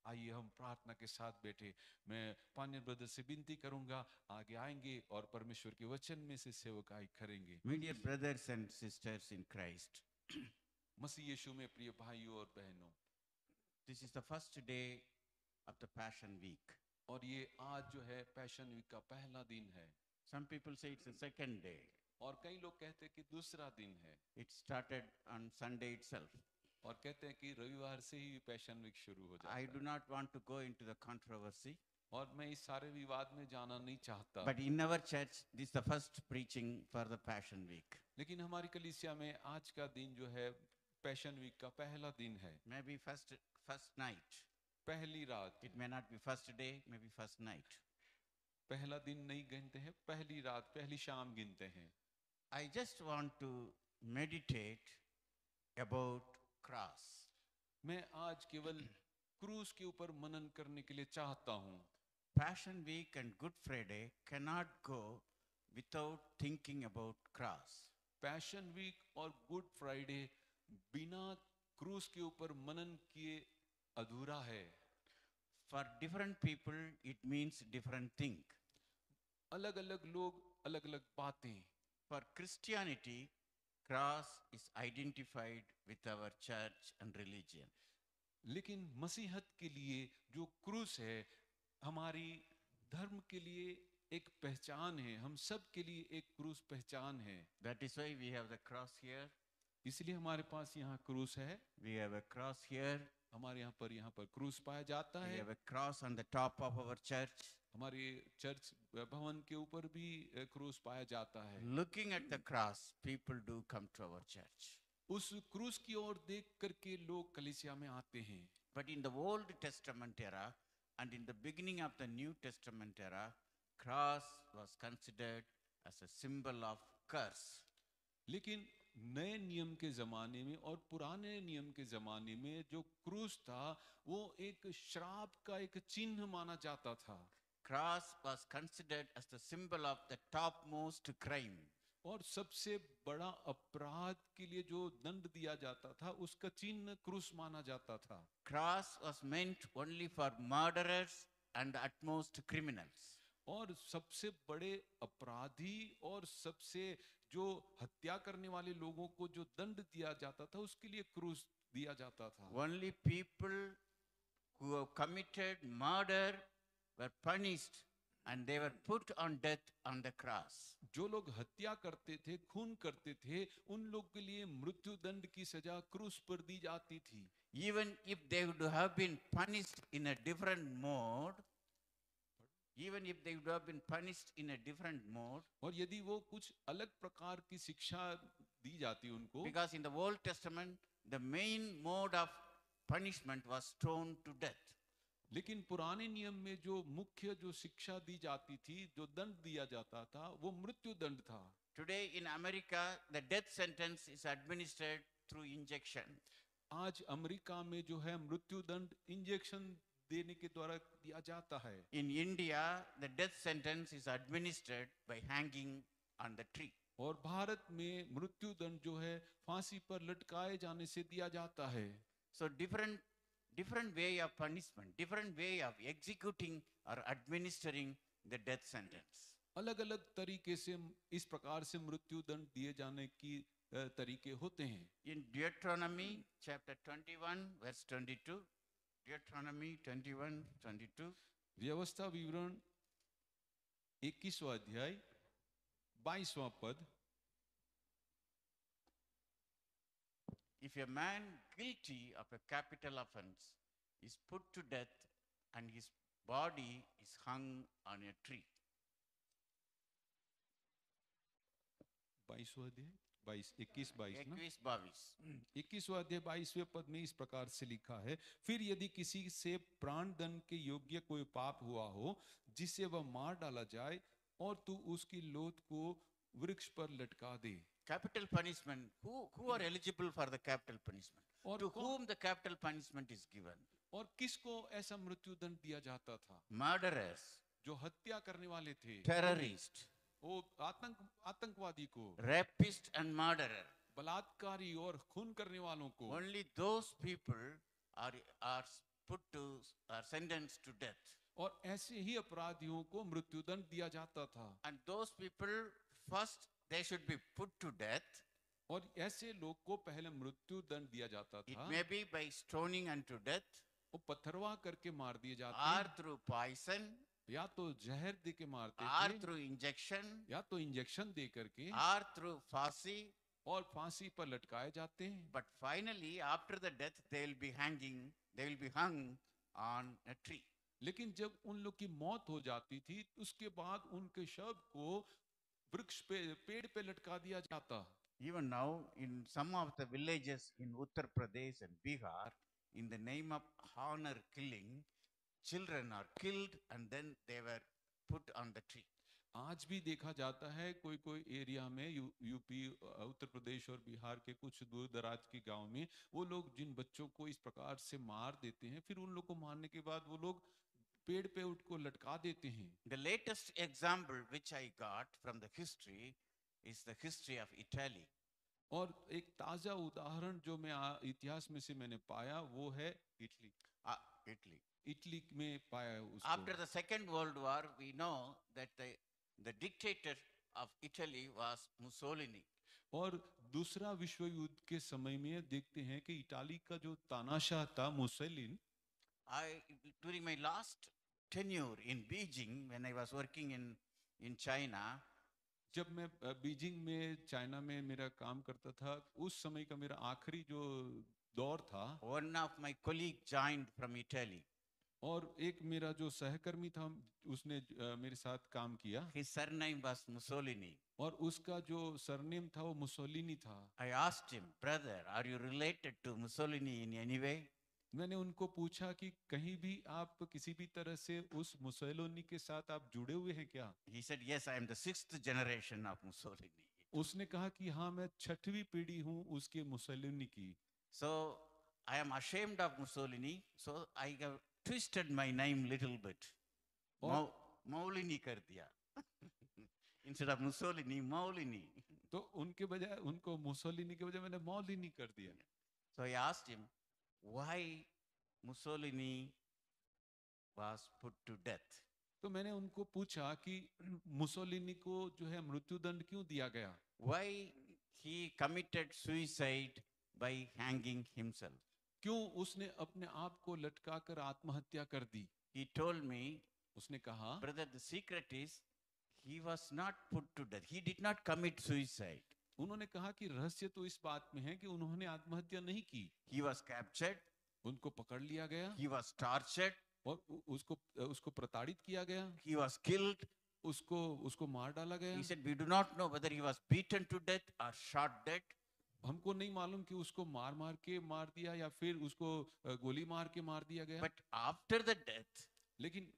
आइए हम प्रार्थना के साथ बैठे। मैं पानियल ब्रदर से विनती करूंगा, आगे आएंगे और परमेश्वर के वचन में से सेवकाई करेंगे। My dear brothers and sisters in Christ, मसीह यीशु में प्रिय भाइयों और बहनों, this is the first day of the Passion Week. और ये आज जो है पैशन वीक का पहला दिन है। Some people say it's the second day. और कई लोग कहते हैं कि दूसरा दिन है, It started on Sunday itself. और कहते हैं कि रविवार से ही पैशन वीक शुरू हो जाता I है। do not want to go into the controversy, और मैं इस सारे विवाद में जाना नहीं चाहता, but in our church, this is the first preaching for the Passion Week. लेकिन हमारी कलीसिया में आज का दिन जो है पैशन वीक का पहला दिन है। Maybe first night. पहली रात, It may not be first day, maybe first night. पहला दिन नहीं गिनते हैं, पहली रात, पहली शाम गिनते हैं। I just want to meditate about cross. मैं आज केवल क्रूस के ऊपर मनन करने के लिए चाहता हूँ। Passion Week and Good Friday cannot go without thinking about cross. Passion Week और गुड फ्राइडे बिना क्रूस के ऊपर मनन किए अधूरा है। For different people, it means different thing. अलग अलग लोग अलग अलग बातें। For Christianity, cross is identified with our church and religion. लेकिन मसीहत के लिए जो क्रूस है हमारी धर्म के लिए एक पहचान है, हम सब के लिए एक क्रूस पहचान है। That is why we have the cross here. इसलिए हमारे पास यहाँ क्रूस है, We have a cross here. हमारे यहाँ पर क्रूस पाया जाता We है। have a cross on the top of our church. हमारे चर्च भवन के ऊपर भी क्रूस पाया जाता है। Looking at the cross, people do come to our church. उस क्रूस की ओर देख करके लोग कलीसिया में आते हैं। But in the Old Testament era and in the beginning of the New Testament era, cross was considered as a symbol of curse. लेकिन नए नियम के जमाने में और पुराने नियम के जमाने में जो क्रूस था वो एक श्राप का एक चिन्ह माना जाता था। Cross was considered as the symbol of the topmost crime. और सबसे बड़ा अपराध के लिए जो दंड दिया जाता था उसका चिन्ह क्रूस माना जाता था। Cross was meant only for murderers and the utmost criminals. और सबसे बड़े अपराधी और सबसे जो हत्या करने वाले लोगों को जो दंड दिया जाता था उसके लिए क्रूस दिया जाता था। Only people who have committed murder were punished and they were put on death on the cross. जो लोग हत्या करते थे, खून करते थे, उन लोग के लिए मृत्यु दंड की सजा क्रूस पर दी जाती थी। Even if they would have been punished in a different mode, even if they would have been punished in a different mode, और यदि वो कुछ अलग प्रकार की शिक्षा दी जाती उनको, because in the Old Testament, the main mode of punishment was stoned to death. लेकिन पुराने नियम में जो मुख्य जो शिक्षा दी जाती थी, जो दंड दिया जाता था, वो मृत्यु दंड था। Today in America, the death sentence is administered through injection. आज अमेरिका में जो है मृत्यु दंड इंजेक्शन देने के द्वारा दिया जाता है। In India, the death sentence is administered by hanging on the tree. और भारत में मृत्यु दंड जो है फांसी पर लटकाए जाने से दिया जाता है। So different way of punishment, different way of executing or administering the death sentence. अलग अलग तरीके से इस प्रकार से मृत्यु दंड दिए जाने की तरीके होते हैं। In Deuteronomy chapter 21 verse 22, Deuteronomy 21:22, व्यवस्था विवरण 21वां अध्याय 22वां पद, if a man guilty of a capital offense is put to death and his body is hung on a tree. 22वां अध्याय 21-22 ना, 21-22. 21वां अध्याय 22वें पद में इस प्रकार से लिखा है, फिर यदि किसी से प्राण दंड के योग्य कोई पाप हुआ हो जिससे वह मार डाला जाए और तू उसकी लोथ को वृक्ष पर लटका दे। Capital punishment, who are eligible for the capital punishment? और To whom the capital punishment is given? और किसको ऐसा मृत्यु दंड दिया जाता था? Murderers, जो हत्या करने वाले थे, terrorists, वो आतंकवादी को, rapist and murderer. बलात्कारी और खून करने वालों को। Only those people are put to are sentenced to death. और ऐसे ही अपराधियों को मृत्युदंड दिया जाता था। And those people, first they should be put to death. और ऐसे लोग को पहले मृत्युदंड दिया जाता It था, may be by stoning unto death, वो पत्थरवा करके मार दिए or जाते, through poison, या तो जहर दे के मारते or थे, through injection, या तो इंजेक्शन दे करके, or through फांसी. और फांसी पर लटकाए जाते हैं। But finally, after the death, they will be hung on a tree. लेकिन जब उन लोग की मौत हो जाती थी, उसके बाद उनके शव को वृक्ष पे, पेड़ पे लटका दिया जाता। Even now, in some of the villages in Uttar Pradesh and Bihar, in the name of honor killing, children are killed and then they were put on the tree. आज भी देखा जाता है कोई कोई एरिया में, यूपी, उत्तर प्रदेश और बिहार के कुछ दूर दराज के गांव में, वो लोग जिन बच्चों को इस प्रकार से मार देते हैं, फिर उन लोग को मारने के बाद वो लोग पेड़ पे उनको लटका देते हैं। The latest example which I got from the history is the history of Italy. और एक ताजा उदाहरण जो मैं इतिहास में से मैंने पाया वो है इटली। Italy. इटली में पाया उसको। After the Second World War, we know that the dictator of Italy was Mussolini. और दूसरा विश्व युद्ध के समय में देखते हैं कि इटाली का जो तानाशाह था Mussolini, During my last tenure in Beijing, when I was working in China, जब मैं बीजिंग में चाइना में मेरा काम करता था, उस समय का मेरा आखिरी जो दौर था, one of my colleague joined from Italy. और एक मेरा जो सहकर्मी था उसने मेरे साथ काम किया, His surname was Mussolini. और उसका जो सरनेम था वो मुसोलिनी था। I asked him, brother, are you related to Mussolini in any way? मैंने उनको पूछा कि कहीं भी आप किसी भी तरह से उस मुसोलिनी के साथ आप जुड़े हुए हैं क्या? He said, yes, I am the 6th generation of Mussolini. उसने कहा कि हाँ, मैं 6वीं पीढ़ी हूँ उसके मुसोलिनी की। So I am ashamed of Mussolini, so I have twisted my name little bit. और Maulini कर दिया. Instead of Mussolini, Maulini. तो उनके बजाय उनको मुसोलिनी के बजाय मैंने मौलिनी कर दिया। So I asked him, why Mussolini was put to death? तो मैंने उनको पूछा कि मुसोलिनी को जो है मृत्युदंड क्यों दिया गया? Why he committed suicide by hanging himself? क्यों उसने अपने आप को लटकाकर आत्महत्या कर दी? He told me, उसने कहा, brother, the secret is he was not put to death. He did not commit suicide. उन्होंने कहा कि रहस्य तो इस बात में है कि उन्होंने आत्महत्या नहीं की। He was captured. उनको पकड़ लिया गया, He was tortured. और उसको प्रताड़ित किया गया, He was killed. उसको मार डाला गया। He said, we do not know whether he was beaten to death or shot dead. हमको नहीं मालूम कि उसको मार मार के मार दिया या फिर उसको गोली मार के मार दिया गया। But after the death, लेकिन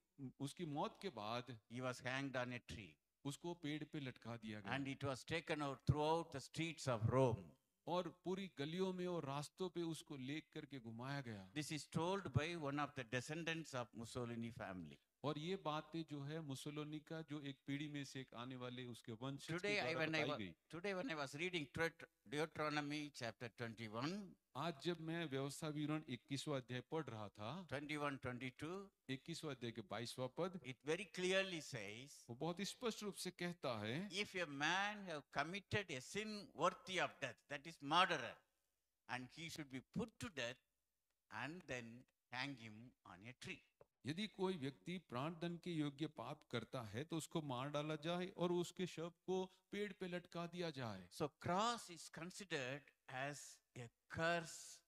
उसकी मौत के बाद he was hanged on a tree. उसको पेड़ पे लटका दिया गया, And it was taken out throughout the streets of Rome. और पूरी गलियों में और रास्तों पे उसको ले करके घुमाया गया। This is told by one of the descendants of Mussolini family. और ये बातें जो है मुसोलिनी का जो एक पीढ़ी में से एक आने वाले उसके वंश के Today द्वारा बताई गई। when I was reading Deuteronomy chapter 21, आज जब मैं व्यवस्था विवरण 21वां अध्याय पढ़ रहा था, 21-22, 21वां अध्याय के 22वां पद, it very clearly says, वो बहुत स्पष्ट रूप से कहता है, if a man have committed a sin worthy of death, that is murderer, and he should be put to death and then hang him on a tree. यदि कोई व्यक्ति प्राणदंड के योग्य पाप करता है तो उसको मार डाला जाए और उसके शव को पेड़ पे लटका दिया जाए। So cross is considered as a curse,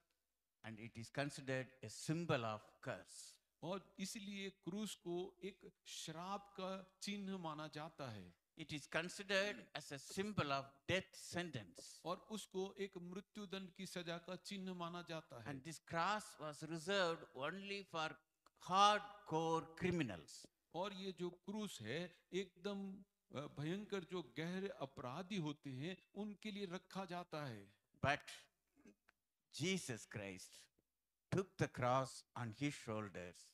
and it is considered a symbol of curse. और इसलिए क्रूस को एक श्राप का चिन्ह माना जाता है। It is considered as a symbol of death sentence. और उसको एक मृत्युदंड की सजा का चिन्ह माना जाता है। And this cross was reserved only for hardcore criminals. और ये जो क्रूस है एकदम भयंकर जो गहरे अपराधी होते हैं उनके लिए रखा जाता है। But Jesus Christ took the cross on his shoulders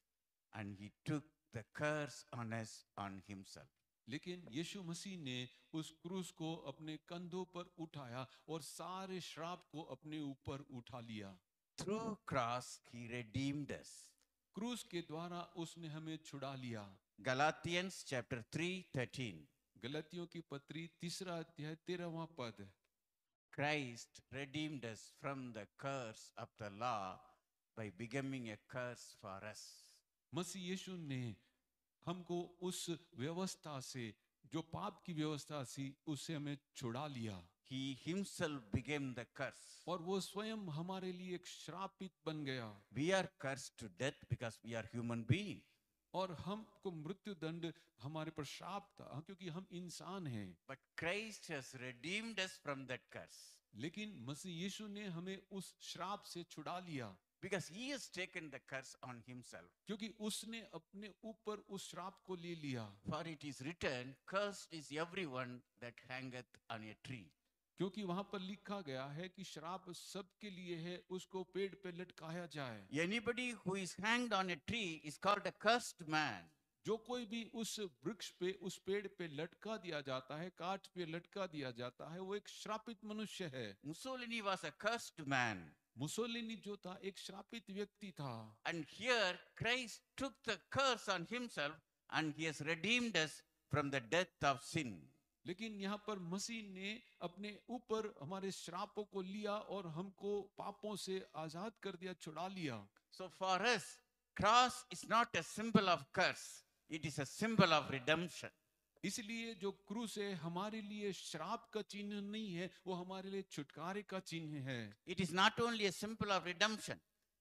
and he took the curse on us on himself. लेकिन यीशु मसीह ने उस क्रूस को अपने कंधों पर उठाया और सारे श्राप को अपने ऊपर उठा लिया। Through cross he redeemed us. क्रूस के द्वारा उसने हमें छुड़ा लिया। Galatians chapter 3:13. गलतियों की पत्री 3 अध्याय 13वां पद। Christ redeemed us from the curse of the law by becoming a curse for us. मसीह यीशु ने हमको उस व्यवस्था से, जो पाप की व्यवस्था थी, उससे हमें छुड़ा लिया। He himself became the curse. और वो स्वयं हमारे लिए एक श्रापित बन गया। We are cursed to death because we are human beings. और हमको मृत्यु दंड हमारे पर श्राप था, क्योंकि हम इंसान हैं। But Christ has redeemed us from that curse लेकिन मसीह यीशु ने हमें उस श्राप से छुड़ा लिया, because he has taken the curse on himself. क्योंकि उसने अपने ऊपर उस श्राप को ले लिया। For it is written, cursed is everyone that hangeth on a tree. क्योंकि वहां पर लिखा गया है कि श्राप सबके लिए है, उसको पेड़ पे लटकाया जाए। Anybody who is hanged on a tree is called a cursed man. जो कोई भी उस वृक्ष पे, उस पेड़ पे लटका दिया जाता है, काट पे लटका दिया जाता है, वो एक श्रापित मनुष्य है। Mussolini was a cursed man. Mussolini जो था, एक श्रापित व्यक्ति था। And here Christ took the curse on himself and he has redeemed us from the death of sin. लेकिन यहाँ पर मसीह ने अपने ऊपर हमारे श्रापों को लिया और हमको पापों से आजाद कर दिया, छुड़ा लिया। So for us, cross is not a symbol of curse. It is a symbol of redemption. इसलिए जो क्रूस है हमारे लिए श्राप का चिन्ह नहीं है, वो हमारे लिए छुटकारे का चिन्ह है। It is not only a symbol of redemption.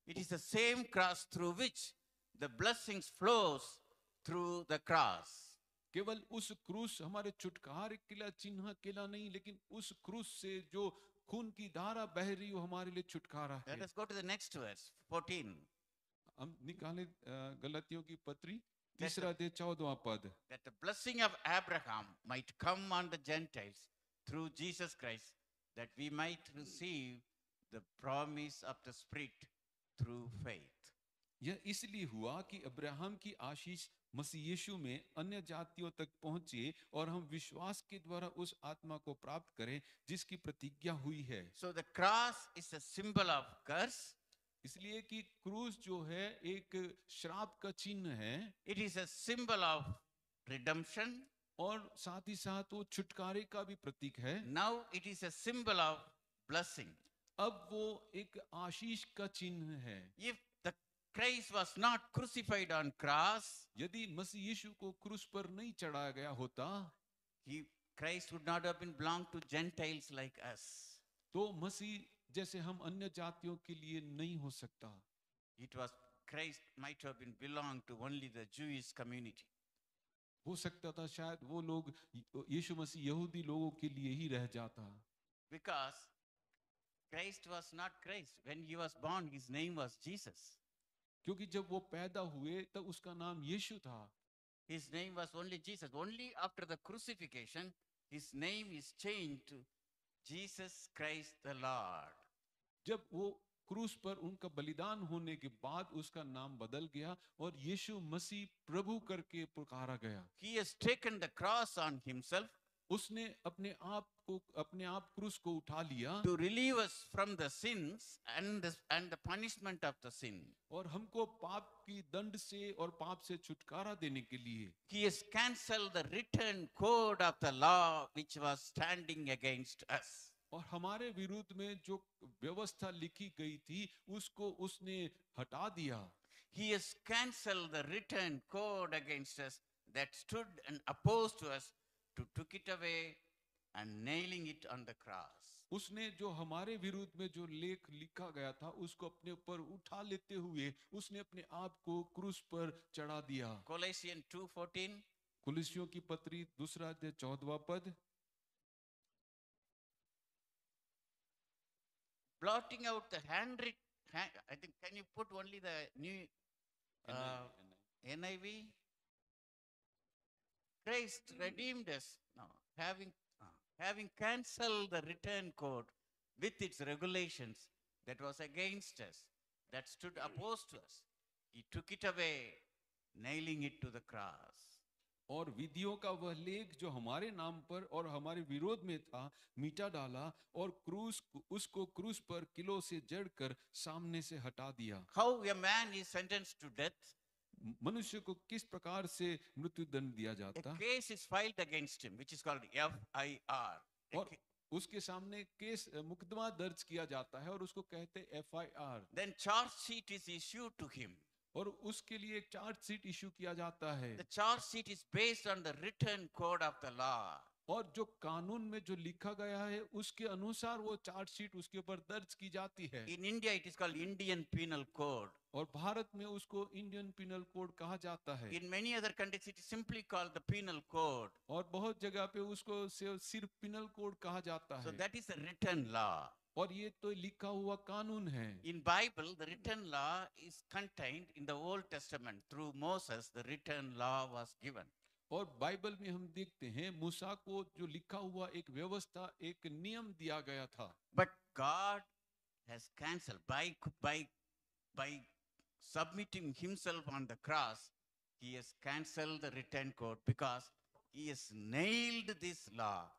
It is the same cross through which the blessings flows through the cross. केवल उस क्रूस हमारे छुटकारे के लिए चिन्ह अकेला नहीं, लेकिन उस क्रूस से जो खून की धारा बह रही, वो हमारे लिए छुटकारा है। Let us go to the next verse, 14. हम निकाले गलतियों की पत्री 3 अध्याय 14वां पद। That the blessing of Abraham might come on the Gentiles through Jesus Christ, that we might receive the promise of the Spirit through faith. यह इसलिए हुआ कि अब्राहम की आशीष मसीह यीशु में अन्य जातियों तक पहुंचे और हम विश्वास के द्वारा उस आत्मा को प्राप्त करें जिसकी प्रतिज्ञा हुई है। So the cross is a symbol of curse. इसलिए कि क्रूस जो है एक श्राप का चिन्ह है, It is a symbol of redemption. और साथ ही साथ वो छुटकारे का भी प्रतीक है। Now it is a symbol of blessing. अब वो एक आशीष का चिन्ह है। If the Christ was not crucified on cross, यदि मसीह यीशु को क्रूस पर नहीं चढ़ाया गया होता, Christ would not have been belonged to Gentiles like us. तो मसीह जैसे हम अन्य जातियों के लिए नहीं हो सकता। It was Christ might have been belonged to only the Jewish community. हो सकता था शायद वो लोग, यीशु मसीह यहूदी लोगों के लिए ही रह जाता। Because Christ was not Christ. When he was born, his name was Jesus. क्योंकि जब वो पैदा हुए तब उसका नाम यीशु था। His name was only Jesus. Only after the crucifixion, his name is changed to Jesus Christ the Lord. जब वो क्रूस पर उनका बलिदान होने के बाद उसका नाम बदल गया और यीशु मसीह प्रभु करके पुकारा गया। He has taken the cross on himself उसने अपने आप क्रूस को उठा लिया to relieve us from the sins and the punishment of the sin. और हमको पाप की दंड से और पाप से छुटकारा देने के लिए। He has cancelled the written code of the law which was standing against us. और हमारे विरुद्ध में जो व्यवस्था लिखी गई थी उसको उसने हटा दिया। He has cancelled the written code against us that stood and opposed to us, to took it away and nailing it on the cross. उसने जो हमारे विरुद्ध में जो लेख लिखा गया था उसको अपने ऊपर उठा लेते हुए उसने अपने आप को क्रूस पर चढ़ा दिया। Colossians 2:14. कुलिसियों की पत्री 2 अध्याय 14वां पद। Blotting out the handwritten, I think, can you put only the new NIV? Christ redeemed us, no, having cancelled the written code with its regulations that was against us, that stood opposed to us. He took it away, nailing it to the cross. और विधियों का वह लेख जो हमारे नाम पर और हमारे विरोध में था मिटा डाला, और उसको क्रूस पर किलो से जड़कर सामने से हटा दिया। How a man is sentenced to death, मनुष्य को किस प्रकार से मृत्यु दंड दिया a जाता, case is filed against him, which is called FIR. और उसके सामने केस मुकदमा दर्ज किया जाता है और उसको कहते FIR। Then charge sheet is issued to him. और उसके लिए एक चार्ज शीट इशू किया जाता है, The charge sheet is based on the written code of the law. और जो कानून में जो लिखा गया है उसके अनुसार वो चार्ज शीट उसके ऊपर दर्ज की जाती है। In India, it is called Indian Penal Code. और भारत में उसको इंडियन पिनल कोड कहा जाता है, In many other countries, it is simply called the Penal Code. और बहुत जगह पे उसको सिर्फ पिनल कोड कहा जाता So है। that is a written law. और ये तो लिखा हुआ कानून है। In Bible, the written law is contained in the Old Testament. Through Moses, the written law was given. और बाइबल में हम देखते हैं मूसा को जो लिखा हुआ एक व्यवस्था, एक नियम दिया गया था। But God has cancelled by submitting himself on the cross. He has cancelled the written code because he has nailed this law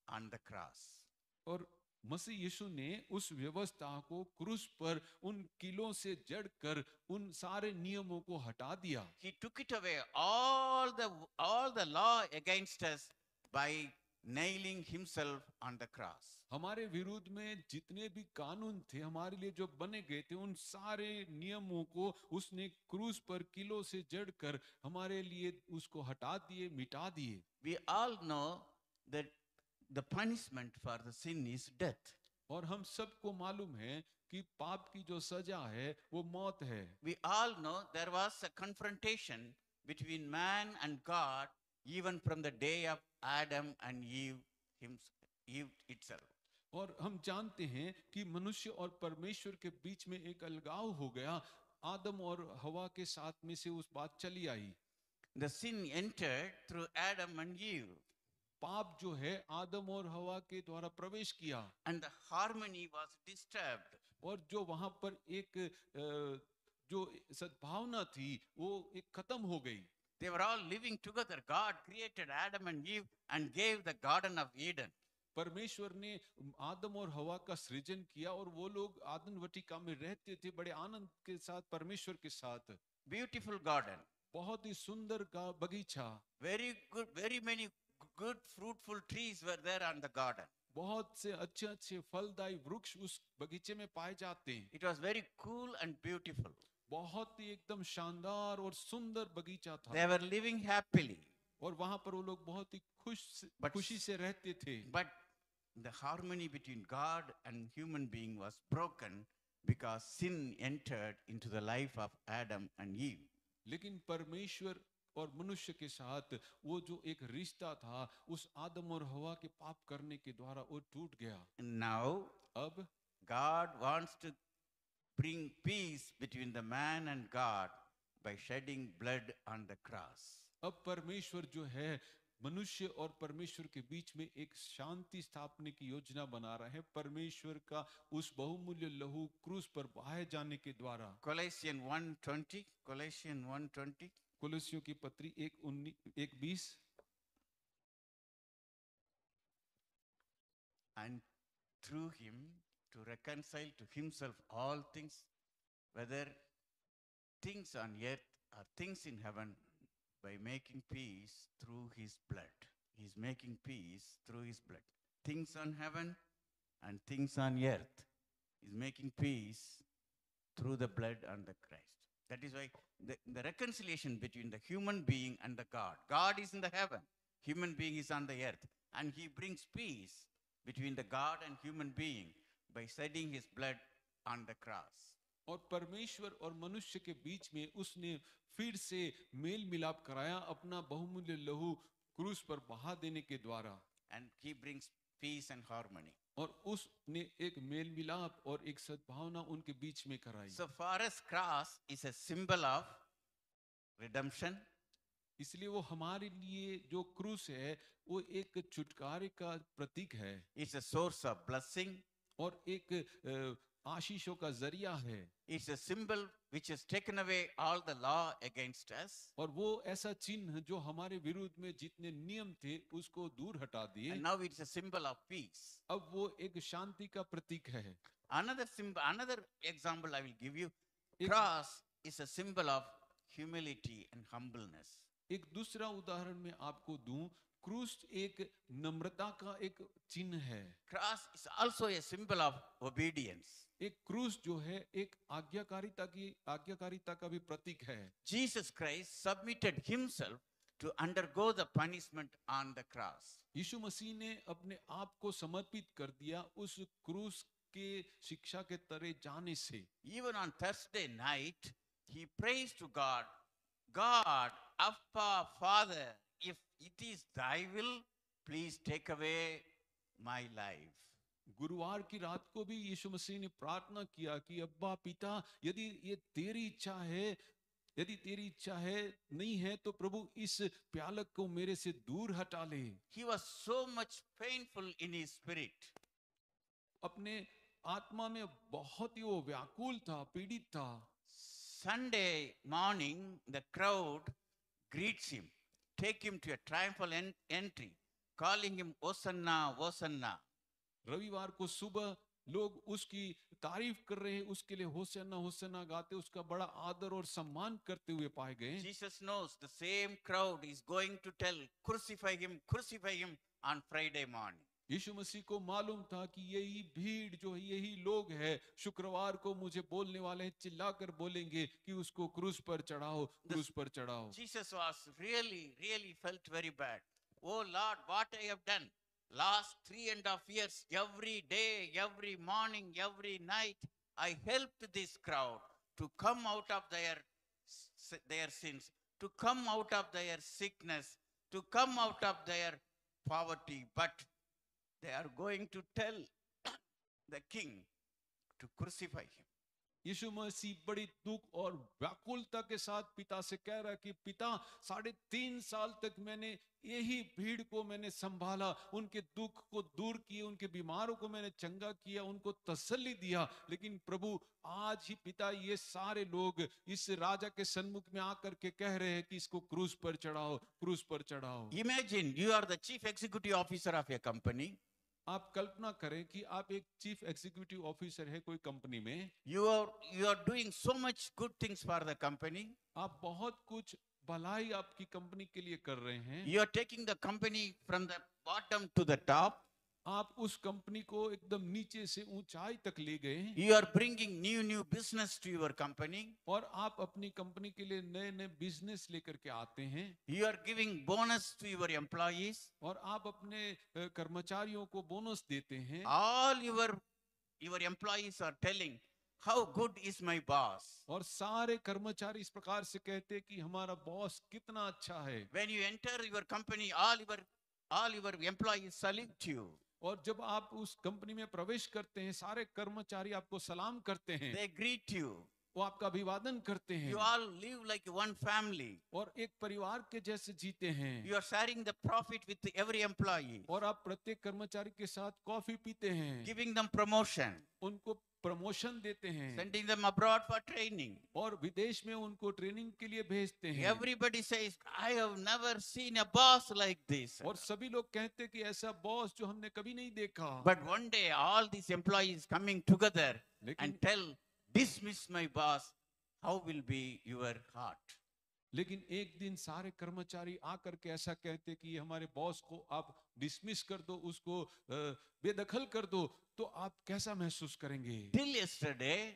on the cross. और मसीह यीशु ने उस व्यवस्था को क्रूस पर उन किलों से जड़कर उन सारे नियमों को हटा दिया। He took it away, all the law against us, by nailing himself on the cross. हमारे विरुद्ध में जितने भी कानून थे हमारे लिए जो बने गए थे, उन सारे नियमों को उसने क्रूस पर किलो से जड़कर हमारे लिए उसको हटा दिए, मिटा दिए। We all know that the punishment for the sin is death. और हम सबको मालूम है कि पाप की जो सजा है वो मौत है। We all know there was a confrontation between man and God even from the day of Adam and Eve itself. और हम जानते हैं कि मनुष्य और परमेश्वर के बीच में एक अलगाव हो गया, आदम और हवा के साथ में से उस बात चली आई। The sin entered through Adam and Eve, पाप जो है आदम और हवा के द्वारा प्रवेश किया, and the harmony was disturbed. और जो वहां पर एक जो सद्भावना थी वो एक खत्म हो गई। They were all living together. God created Adam and Eve and gave the Garden of Eden. परमेश्वर ने आदम और हवा का सृजन किया और वो लोग आदम वटिका में रहते थे बड़े आनंद के साथ परमेश्वर के साथ। Beautiful garden. बहुत ही सुंदर का बगीचा, Very many good fruitful trees were there on the garden. बहुत से अच्छे अच्छे फलदायी वृक्ष उस बगीचे में पाए जाते हैं। It was very cool and beautiful. बहुत ही एकदम शानदार और सुंदर बगीचा था। They were living happily. और वहां पर वो लोग बहुत ही खुशी से रहते थे। But the harmony between God and human being was broken because sin entered into the life of Adam and Eve. लेकिन परमेश्वर और मनुष्य के साथ वो जो एक रिश्ता था उस आदम और हवा के पाप करने के द्वारा वो टूट गया। And now अब God wants to bring peace between the man and God by shedding blood on the cross. अब परमेश्वर जो है मनुष्य और परमेश्वर के बीच में एक शांति स्थापने की योजना बना रहा है, परमेश्वर का उस बहुमूल्य लहू क्रूस पर बहाए जाने के द्वारा। Colossians 1:20. कुलसियों की पत्री 1:20। And through him to reconcile to himself all things, whether things on earth or things in heaven, by making peace through his blood. He is making peace through his blood. Things on heaven and things on earth. He is making peace through the blood on the Christ. That is why the reconciliation between the human being and the God. God is in the heaven. Human being is on the earth. And he brings peace between the God and human being by shedding his blood on the cross. और परमेश्वर और मनुष्य के बीच में उसने फिर से mail मिलाप कराया अपना बहुमूल्य लहू क्रूस पर बहा देने के द्वारा। And he brings peace and harmony. और उसने एक मेल मिलाप और एक सद्भावना उनके बीच में कराई। So for us, cross is a symbol of redemption. इसलिए वो हमारे लिए जो क्रूस है वो एक छुटकारे का प्रतीक है। It's a source of blessing. और एक आशीषों का जरिया है। It's a symbol which has taken away all the law against us. और वो ऐसा चिन्ह जो हमारे विरुद्ध में जितने नियम थे उसको दूर हटा दिए। And now it's a symbol of peace. अब वो एक शांति का प्रतीक है। Another symbol, another example I will give you. एक- Cross is a symbol of humility and humbleness. एक दूसरा उदाहरण मैं आपको दूं, क्रूस एक नम्रता का एक चिन्ह है। Cross is also a symbol of obedience. एक क्रूस जो है एक आज्ञाकारिता का भी प्रतीक है। Jesus Christ submitted himself to undergo the punishment on the cross. यीशु मसीह ने अपने आप को समर्पित कर दिया उस क्रूस के शिक्षा के तरे जाने से। Even on Thursday night, he prays to God, God, Abba, Father, if it is thy will, please take away my life. गुरुवार की रात को भी यीशु मसीह ने प्रार्थना किया कि अब्बा पिता, यदि ये तेरी इच्छा है, यदि तेरी इच्छा है नहीं है तो प्रभु इस प्यालक को मेरे से दूर हटा ले। He was so much painful in his spirit. अपने आत्मा में बहुत ही वो व्याकुल था, पीड़ित था। Sunday morning, the crowd greets him, take him to a triumphal entry, calling him Hosanna, Hosanna. रविवार को सुबह लोग उसकी तारीफ कर रहे हैं, उसके लिए होसन्ना होसन्ना गाते, उसका बड़ा आदर और सम्मान करते हुए पाए गए। Jesus knows the same crowd is going to tell, crucify him on Friday morning. यीशु मसीह को मालूम था कि यही भीड़ जो है, यही लोग है, शुक्रवार को मुझे बोलने वाले हैं, चिल्लाकर बोलेंगे कि उसको क्रूस पर चढ़ाओ, क्रूस पर चढ़ाओ। Jesus was really felt very bad. Oh Lord, what I have done. Last 3.5 years, every day, every morning, every night, I helped this crowd to come out of their sins, to come out of their sickness, to come out of their poverty. But they are going to tell the king to crucify him. यीशु मसीह बड़ी दुख और व्याकुलता के साथ पिता से कह रहा है कि पिता, 3.5 साल तक मैंने यही भीड़ को मैंने संभाला, उनके दुख को दूर किया, उनके बीमारों को मैंने चंगा किया, उनको तसल्ली दिया, लेकिन प्रभु आज ही पिता ये सारे लोग इस राजा के सन्मुख में आकर के कह रहे हैं कि इसको क्रूस पर चढ़ाओ, क्रूस पर चढ़ाओ। Imagine you are the chief executive officer of a company. आप कल्पना करें कि आप एक चीफ एग्जीक्यूटिव ऑफिसर है कोई कंपनी में। You are doing so much good things for the company. आप बहुत कुछ भलाई आपकी कंपनी के लिए कर रहे हैं। You are taking the company from the bottom to the top. आप उस कंपनी को एकदम नीचे से ऊंचाई तक ले गए। You are bringing new business to your company. और आप अपनी कंपनी के लिए नए नए बिजनेस लेकर के आते हैं। You are giving bonus to your employees. और आप अपने कर्मचारियों को बोनस देते हैं। All your employees are telling, how good is my boss. और सारे कर्मचारी इस प्रकार से कहते हैं कि हमारा बॉस कितना अच्छा है। When you enter your company, all your employees salute you. और जब आप उस कंपनी में प्रवेश करते हैं, सारे कर्मचारी आपको सलाम करते हैं, They greet you. वो आपका अभिवादन करते हैं। You all live like one family. और एक परिवार के जैसे जीते हैं। You are sharing the profit with every employee, और आप प्रत्येक कर्मचारी के साथ कॉफी पीते हैं, giving them promotion, उनको प्रमोशन देते हैं, sending them abroad for training. और विदेश में उनको ट्रेनिंग के लिए भेजते हैं। Everybody says, I have never seen a boss like this. और सभी लोग कहते हैं कि ऐसा बॉस जो हमने कभी नहीं देखा। But one day, all these employees coming together लेकिन and tell, dismiss my boss, how will be your heart? लेकिन एक दिन सारे कर्मचारी आकर के ऐसा कहते कि हमारे बॉस को आप डिसमिस कर दो, उसको बेदखल कर दो, तो आप कैसा महसूस करेंगे? Till yesterday,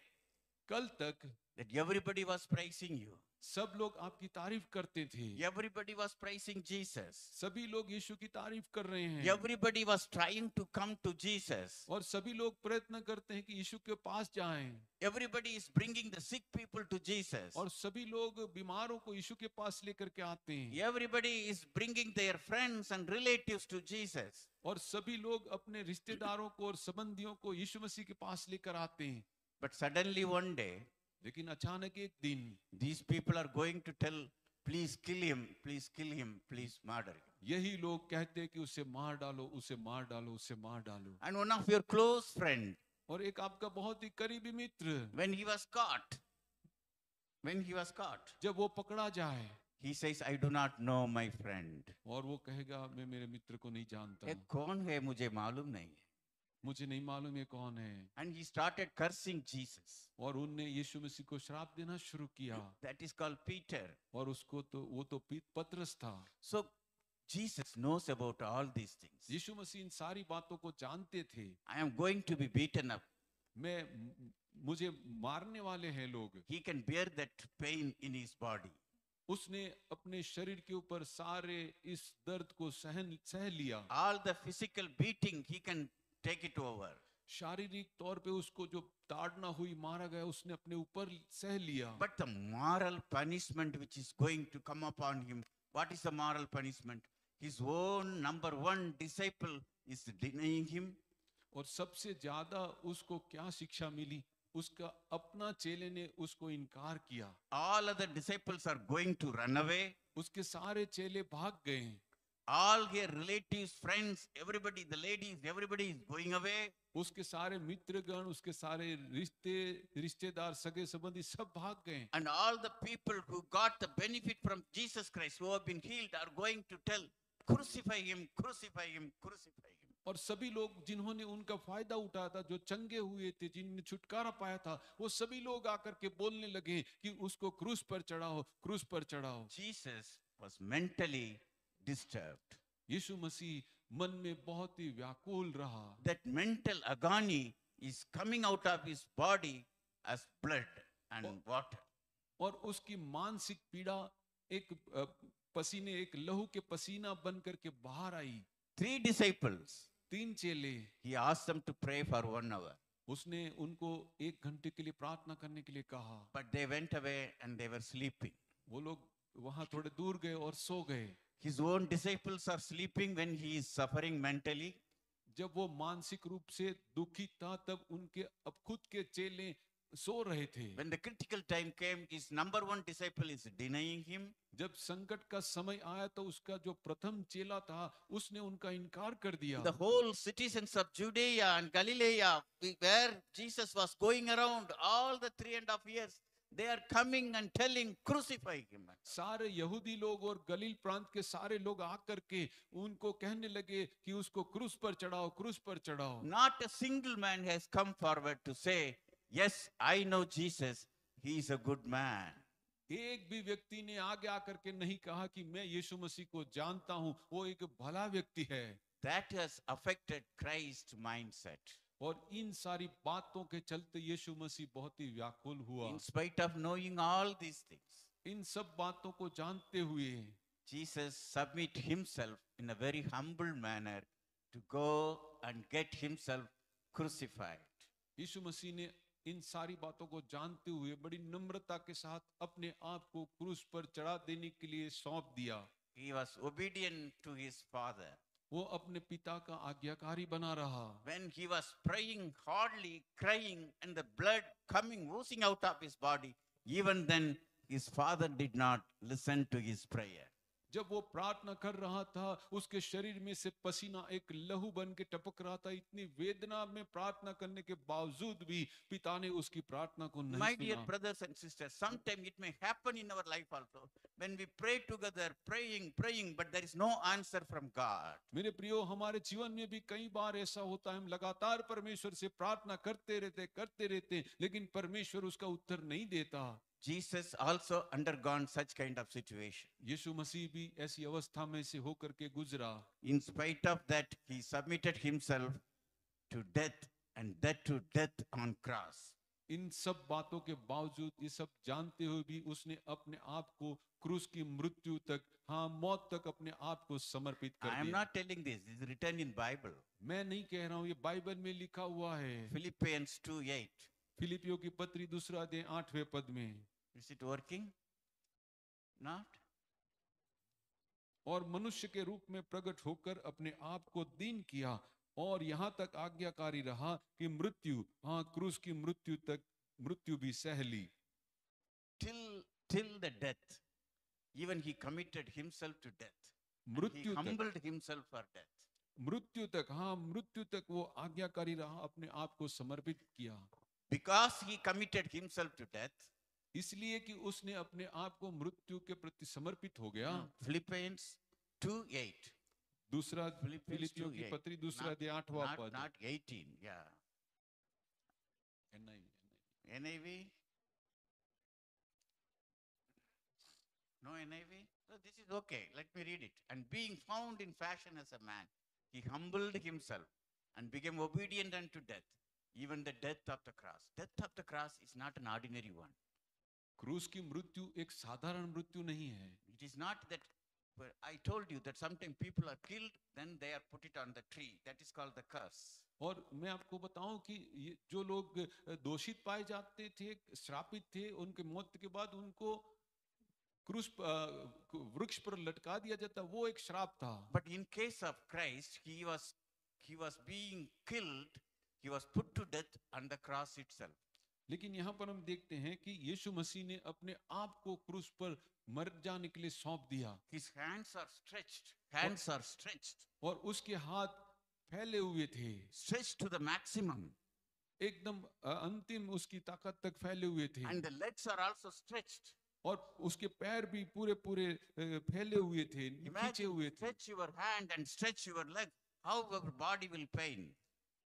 कल तक that everybody was praising you. सब लोग आपकी तारीफ करते थे, Everybody was praising Jesus. सभी लोग यीशु की तारीफ कर रहे हैं, Everybody was trying to come to Jesus. और सभी लोग प्रयत्न करते हैं कि यीशु के पास जाएं, Everybody is bringing the sick people to Jesus. और सभी लोग बीमारों को यीशु के पास लेकर के आते हैं, Everybody is bringing their friends and relatives to Jesus. और सभी लोग अपने रिश्तेदारों को और संबंधियों को यीशु मसीह के पास लेकर आते हैं। But suddenly one day, लेकिन अचानक एक दिन these people are going to tell, please kill him, please kill him, please murder him. यही लोग कहते हैं कि उसे मार डालो, उसे मार डालो, उसे मार डालो। And one of your close friend और एक आपका बहुत ही करीबी मित्र When he was caught, when he was caught, जब वो पकड़ा जाए he says, I do not know my friend. और वो कहेगा मैं मेरे मित्र को नहीं जानता, ये कौन है मुझे मालूम नहीं है. मुझे नहीं मालूम ये कौन है, And he started cursing Jesus. और उनने यीशु मसीह को श्राप देना शुरू किया, That is called Peter. और उसको तो वो तो पतरस था। So Jesus knows about all these things. यीशु मसीह इन सारी बातों को जानते थे। I am going to be beaten up. मुझे मारने वाले हैं लोग। He can bear that pain in his body. उसने अपने शरीर के ऊपर सारे इस दर्द को सह लिया। All the physical beating, he can take it over. शारीरिक तौर पे उसको जो ताड़ना हुई, मारा गया, उसने अपने ऊपर सह लिया। But the moral punishment which is going to come upon him, what is the moral punishment? His own number one disciple is denying him. और सबसे ज्यादा उसको क्या शिक्षा मिली? उसका अपना चेले ने उसको इनकार किया। All other disciples are going to run away. उसके सारे चेले भाग गए। All their relatives, friends, everybody, the ladies, everybody is going away. उसके सारे मित्रगण, उसके सारे रिश्तेदार, सगे संबंधी सब भाग गए। And all the people who got the benefit from Jesus Christ, who have been healed, are going to tell, crucify him, crucify him, crucify him. और सभी लोग जिन्होंने उनका फायदा उठाया था, जो चंगे हुए थे, जिन्होंने छुटकारा पाया था, वो सभी लोग आकर के बोलने लगे कि उसको क्रूस पर चढ़ाओ, क्रूस पर चढ़ाओ। Jesus was mentally disturbed. यीशु मसीह मन में बहुत ही व्याकुल रहा। That mental agony is coming out of his body as blood and water. और उसकी मानसिक पीड़ा एक पसीने, एक लहू के पसीना बन करके बाहर आई। 3 disciples, 3 चेले, he asked them to pray for 1 hour. उसने उनको 1 घंटे के लिए प्रार्थना करने के लिए कहा। But they went away and they were sleeping. वो लोग वहां थोड़े दूर गए और सो गए। His own disciples are sleeping when he is suffering mentally. जब वो मानसिक रूप से दुखी था, तब उनके अब खुद के चेले सो रहे थे। When the critical time came, his number one disciple is denying him. जब संकट का समय आया तो उसका जो प्रथम चेला था, उसने उनका इनकार कर दिया। The whole citizens of Judea and Galilee, where Jesus was going around all the 3.5 years, they are coming and telling, crucify him. सारे यहूदी लोग और गलील प्रांत के सारे लोग आकर के उनको कहने लगे कि उसको क्रूस पर चढ़ाओ, क्रूस पर चढ़ाओ। Not a single man has come forward to say, yes, I know Jesus, he is a good man. एक भी व्यक्ति ने आगे आकर के नहीं कहा कि मैं यीशु मसीह को जानता हूं, वो एक भला व्यक्ति है। That has affected Christ's mindset. और इन सारी बातों के चलते यीशु मसीह बहुत ही व्याकुल हुआ। In spite of knowing all these things, इन सब बातों को जानते हुए Jesus submit himself in a very humble manner to go and get himself crucified. यीशु मसीह ने इन सारी बातों को जानते हुए बड़ी नम्रता के साथ अपने आप को क्रूस पर चढ़ा देने के लिए सौंप दिया। He was obedient to his father. वो अपने पिता का आज्ञाकारी बना रहा। When he was praying hardly, crying, and the blood coming, oozing out of his body, even then his father did not listen to his prayer. जब वो प्रार्थना कर रहा था, उसके शरीर में से पसीना एक लहू बन के टपक रहा था। इतनी वेदना में प्रार्थना करने के बावजूद भी पिता ने उसकी प्रार्थना को नहीं My सुना। dear brothers and sisters, sometimes it may happen in our life also. When we pray together, praying, but there is no answer from God. मेरे प्रियो, हमारे जीवन में भी कई बार ऐसा होता है, हम लगातार परमेश्वर से प्रार्थना करते रहते, लेकिन परमेश्वर उसका उत्तर नहीं देता। Jesus also undergone such kind of situation. यीशु मसीह भी ऐसी अवस्था में से होकर के गुजरा। In spite of that, he submitted himself to death, and that to death on cross. इन सब बातों के बावजूद, ये सब जानते हुए भी उसने अपने आप को क्रूस की मृत्यु तक, हाँ, मौत तक अपने आप को समर्पित कर I am दिया। not telling this. This is written in Bible. मैं नहीं कह रहा हूँ, ये बाइबल में लिखा हुआ है। Philippians 2:8. फिलिपियों की पत्री 2 अध्याय 8वें पद में। Is it working? Not? और मनुष्य के रूप में प्रकट होकर अपने आप को दीन किया और यहाँ तक आज्ञाकारी रहा कि मृत्यु, हाँ, क्रूस की मृत्यु तक, मृत्यु भी सह ली। Till the death. Even he committed himself to death. And he मृत्यु तक humbled himself for death. मृत्यु तक, हाँ मृत्यु तक वो आज्ञाकारी रहा, अपने आप को समर्पित किया, because he committed himself to death. इसलिए कि उसने अपने आप को मृत्यु के प्रति समर्पित हो गया। Philippians 2:8. दूसरा Philippians फिलिपियों की 2:8. पत्री दूसरा Not, अध्याय 8वां not, पद। not 18. Yeah. NIV? No NIV? So this is okay. Let me read it. And being found in fashion as a man, he humbled himself and became obedient unto death, even the death of the cross. Death of the cross is not an ordinary one. क्रूस की मृत्यु एक साधारण मृत्यु नहीं है। It is not that, well, I told you that sometimes people are killed, then they are put it on the tree. That is called the curse. और मैं आपको बताऊं कि ये जो लोग दोषित पाए जाते थे, श्रापित थे, उनके मौत के बाद उनको क्रूस वृक्ष पर लटका दिया जाता, वो एक श्राप था। But in case of Christ, he was being killed, he was put to death on the cross itself. लेकिन यहाँ पर हम देखते हैं कि यीशु मसीह ने अपने आप को क्रूस पर मर जाने के लिए सौंप दिया। His hands are stretched, और उसके हाथ फैले हुए थे, stretched to the maximum, एकदम अंतिम उसकी ताकत तक फैले हुए थे। and the legs are also stretched. और उसके पैर भी पूरे पूरे फैले हुए थे, खींचे Imagine, हुए थे। stretch your hand and stretch your leg, how our body will pain.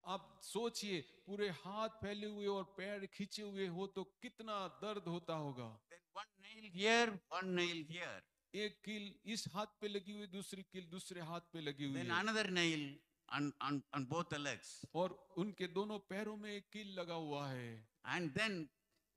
आप सोचिए, पूरे हाथ फैले हुए और पैर खींचे हुए हो तो कितना दर्द होता होगा। Then one nail here, one nail here. एक कील इस हाथ पे लगी हुई, दूसरी कील दूसरे हाथ पे लगी हुई Then है, another nail on both the legs. और उनके दोनों पैरों में एक कील लगा हुआ है। And then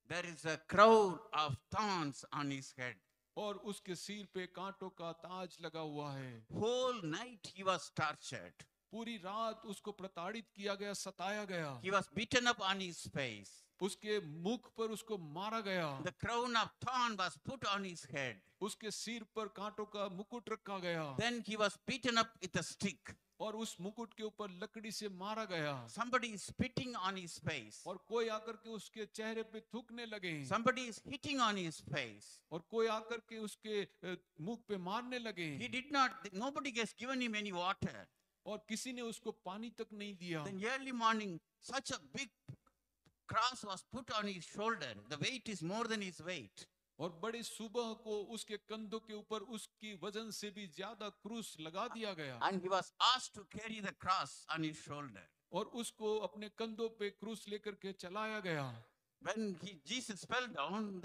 there is a crown of thorns on his head. और उसके सिर पे कांटों का ताज लगा हुआ है। Whole night he was tortured. पूरी रात उसको प्रताड़ित किया गया, सताया गया। He was beaten up on his face. उसके मुख पर उसको मारा गया। The crown of thorn was put on his head. उसके सिर पर कांटों का मुकुट रखा गया। Then he was beaten up with a stick. और उस मुकुट के ऊपर लकड़ी से मारा गया। Somebody is spitting on his face. और कोई आकर के उसके चेहरे पे थूकने लगे। Somebody is hitting on his face. और कोई आकर के उसके मुख पे मारने लगे। He did not, nobody has given him any water. और किसी ने उसको पानी तक नहीं दिया। Then early morning, such a big cross was put on his shoulder. The weight is more than his weight. और बड़ी सुबह को उसके कंधों के ऊपर उसकी वजन से भी ज्यादा क्रूस लगा दिया गया। And he was asked to carry the cross on his shoulder. और उसको अपने कंधों पे क्रूस लेकर के चलाया गया। When Jesus fell down,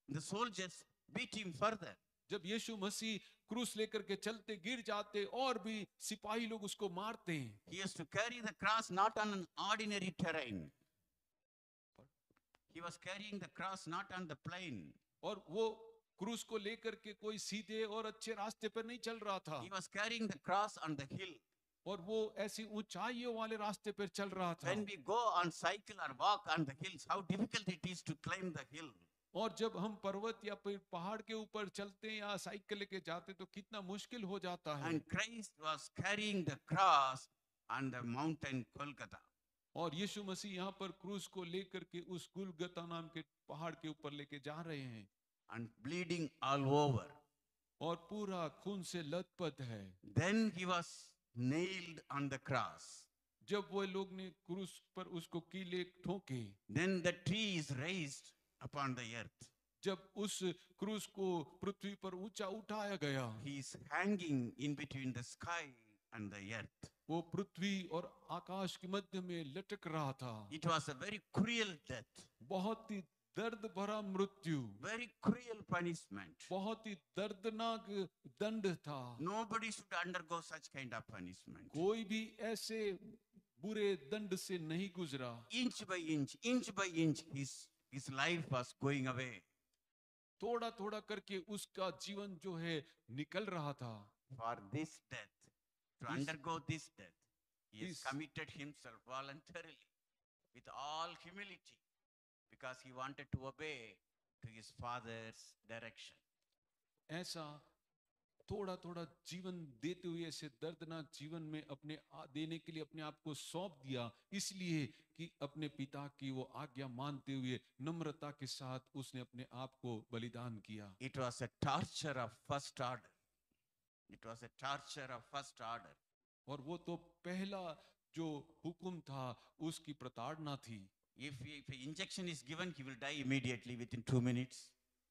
the soldiers beat him further. जब यीशु मसीह क्रूस लेकर के चलते गिर जाते, और भी सिपाही लोग उसको मारते। He has to carry the cross not on an ordinary terrain. He was carrying the cross not on the plain. और वो क्रूस को लेकर के कोई सीधे और अच्छे रास्ते पर नहीं चल रहा था। He was carrying the cross on the hill. और वो ऐसी ऊंचाइयों वाले रास्ते पर चल रहा था। When we go on cycle or walk on the hills, how difficult it is to climb the hill. और जब हम पर्वत या फिर पहाड़ के ऊपर चलते हैं या साइकिल लेके जाते तो कितना मुश्किल हो जाता है। And Christ was carrying the cross on the mountain Golgotha. और यीशु मसीह यहाँ पर क्रूस को लेकर के उस गुलगता नाम के पहाड़ के ऊपर लेके जा रहे हैं। And bleeding all over. और पूरा खून से लथपथ है। Then he was nailed on the cross. जब वो लोग ने क्रूस पर उसको कीले ठोके, Then the tree is raised upon the earth. जब उस क्रूस को पृथ्वी पर ऊंचा उठाया गया, He is hanging in between the sky and the earth. वो पृथ्वी और आकाश के मध्य में लटक रहा था। It was a very cruel death, बहुत ही दर्द भरा मृत्यु, very cruel punishment. बहुत ही दर्दनाक दंड था। Nobody should undergo such kind of punishment. कोई भी ऐसे बुरे दंड से नहीं गुजरा। Inch by inch, his life was going away. थोड़ा थोड़ा करके उसका जीवन जो है निकल रहा था। For this death, to Yes. undergo this death, he has Yes. committed himself voluntarily with all humility because he wanted to obey to his father's direction. ऐसा थोड़ा थोड़ा जीवन देते हुए, ऐसे दर्दनाक जीवन में अपने देने के लिए अपने आप को सौंप दिया, इसलिए कि अपने पिता की वो आज्ञा मानते हुए नम्रता के साथ उसने अपने आप को बलिदान किया। It was a torture of first order. It was a torture of first order. और वो तो पहला जो हुक्म था उसकी प्रताड़ना थी। If an injection is given, he will die immediately within 2 minutes.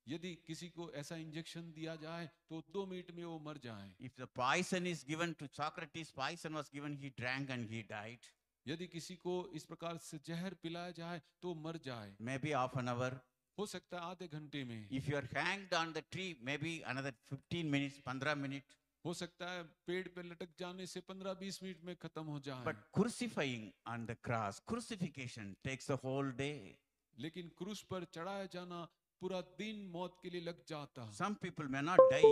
यदि किसी को ऐसा इंजेक्शन दिया जाए तो 2 मिनट में वो मर जाए। If the poison is given to Socrates, poison was given, he drank and he died. यदि किसी को इस प्रकार से जहर पिलाया जाए तो मर जाए। Maybe half an hour. हो सकता है आधे घंटे में। If you are hanged on the tree, maybe another 15 minutes, 15 minutes. हो सकता है पेड़ पे लटक जाने से 15-20 मिनट में खत्म हो जाए। But crucifying on the cross, crucifixion takes the whole day. लेकिन क्रूस पर चढ़ाया जाना पूरा दिन मौत के लिए लग जाता। Some people may not die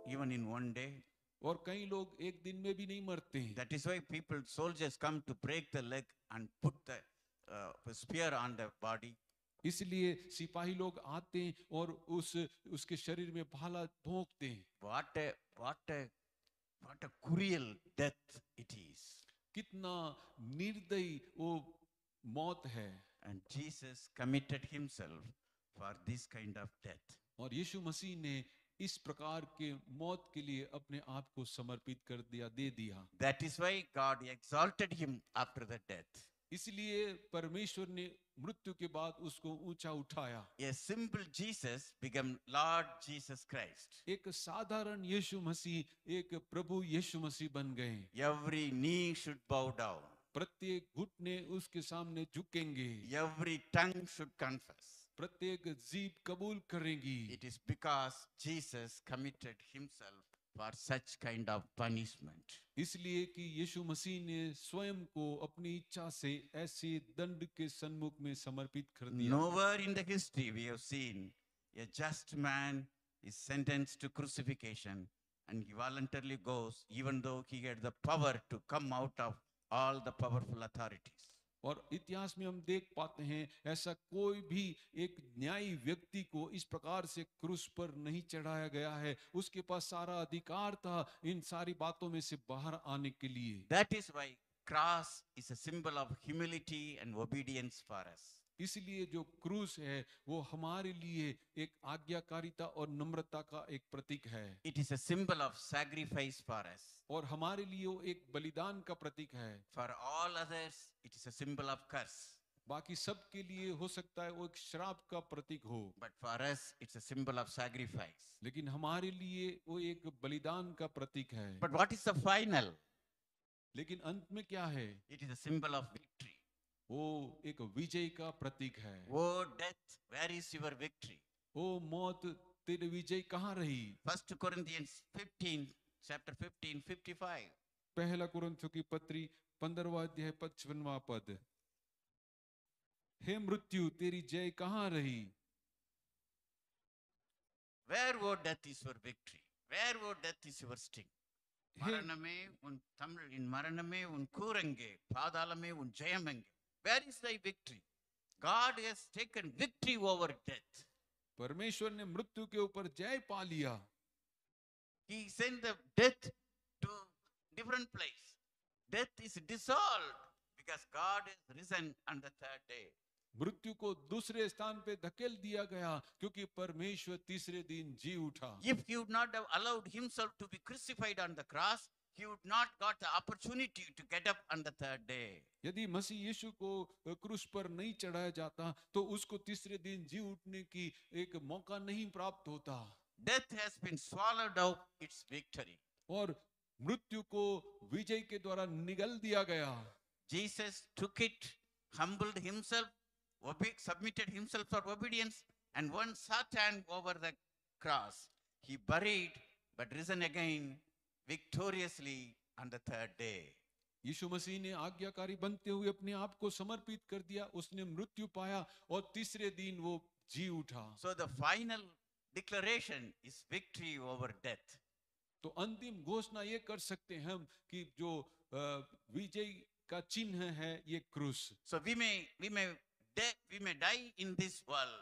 even in one day. और कई लोग एक दिन में भी नहीं मरते। That is why soldiers come to break the leg and put the spear on the body. इसलिए सिपाही लोग आते हैं और उसके शरीर में भाला भोंकते हैं। What a cruel death it is. कितना निर्दयी वो मौत है। And Jesus committed himself for this kind of death. और यीशु मसीह ने इस प्रकार के मौत के लिए अपने आप को समर्पित कर दिया, दे दिया। That is why God exalted him after the death. इसलिए परमेश्वर ने मृत्यु के बाद उसको ऊंचा उठाया। A simple Jesus became Lord Jesus Christ. एक साधारण यीशु मसीह एक प्रभु यीशु मसीह बन गए। Every knee should bow down. प्रत्येक घुटने उसके सामने झुकेंगे। Every tongue should confess. प्रत्येक जीभ कबूल करेंगी। It is because Jesus committed himself for such kind of punishment. इसलिए कि यीशु मसीह ने स्वयं को अपनी इच्छा से ऐसे दंड के सम्मुख में समर्पित कर दिया। Nowhere in the history we have seen a just man is sentenced to crucifixion and he voluntarily goes even though he had the power to come out of all the powerful authorities. और इतिहास में हम देख पाते हैं ऐसा कोई भी एक न्यायी व्यक्ति को इस प्रकार से क्रूस पर नहीं चढ़ाया गया है। उसके पास सारा अधिकार था इन सारी बातों में से बाहर आने के लिए। That is why cross is a symbol of humility and obedience for us. इसलिए जो क्रूस है वो हमारे लिए एक आज्ञाकारिता और नम्रता का एक प्रतीक है। It is a symbol of sacrifice for us. और हमारे लिए वो एक बलिदान का प्रतीक है। For all others, it is a symbol of curse. बाकी सब के लिए हो सकता है वो एक श्राप का प्रतीक हो। But for us, it's a symbol of sacrifice. लेकिन हमारे लिए वो एक बलिदान का प्रतीक है। But what is the final? लेकिन अंत में क्या है? It is a symbol of victory. वो एक विजय का प्रतीक है। Oh death, where is your victory? ओ मौत तेरी विजय कहाँ रही? 1 Corinthians 15, chapter 15, 55. पहला कुरिन्थियों की पत्री 15वां अध्याय 55वां पद। हे मृत्यु तेरी जय कहाँ रही? Where, oh death, is your victory? Where, oh death, is your sting? हे मरणमे उन कूरेंगे, पातालमे उन जयमेंगे. Where is thy victory? God has taken victory over death. परमेश्वर ने मृत्यु के ऊपर जय पा लिया। He sent the death to different place. Death is dissolved because God has risen on the third day. मृत्यु को दूसरे स्थान पे धकेल दिया गया क्योंकि परमेश्वर तीसरे दिन जी उठा। If he would not have allowed himself to be crucified on the cross, he would not got the opportunity to get up on the third day. यदि मसीह यीशु को क्रूस पर नहीं चढ़ाया जाता तो उसको तीसरे दिन जी उठने की एक मौका नहीं प्राप्त होता। Death has been swallowed up its victory. और मृत्यु को विजय के द्वारा निगल दिया गया। Jesus took it, humbled himself, submitted himself for obedience, and won Satan over the cross. He buried, but risen again victoriously on the third day. यीशु मसीह ने आज्ञाकारी बनते हुए अपने आप को समर्पित कर दिया। उसने मृत्यु पाया और तीसरे दिन वो जी उठा। So the final declaration is victory over death. तो अंतिम घोषणा ये कर सकते हैं हम कि जो विजय का चिन्ह है ये क्रूस। So we may die in this world.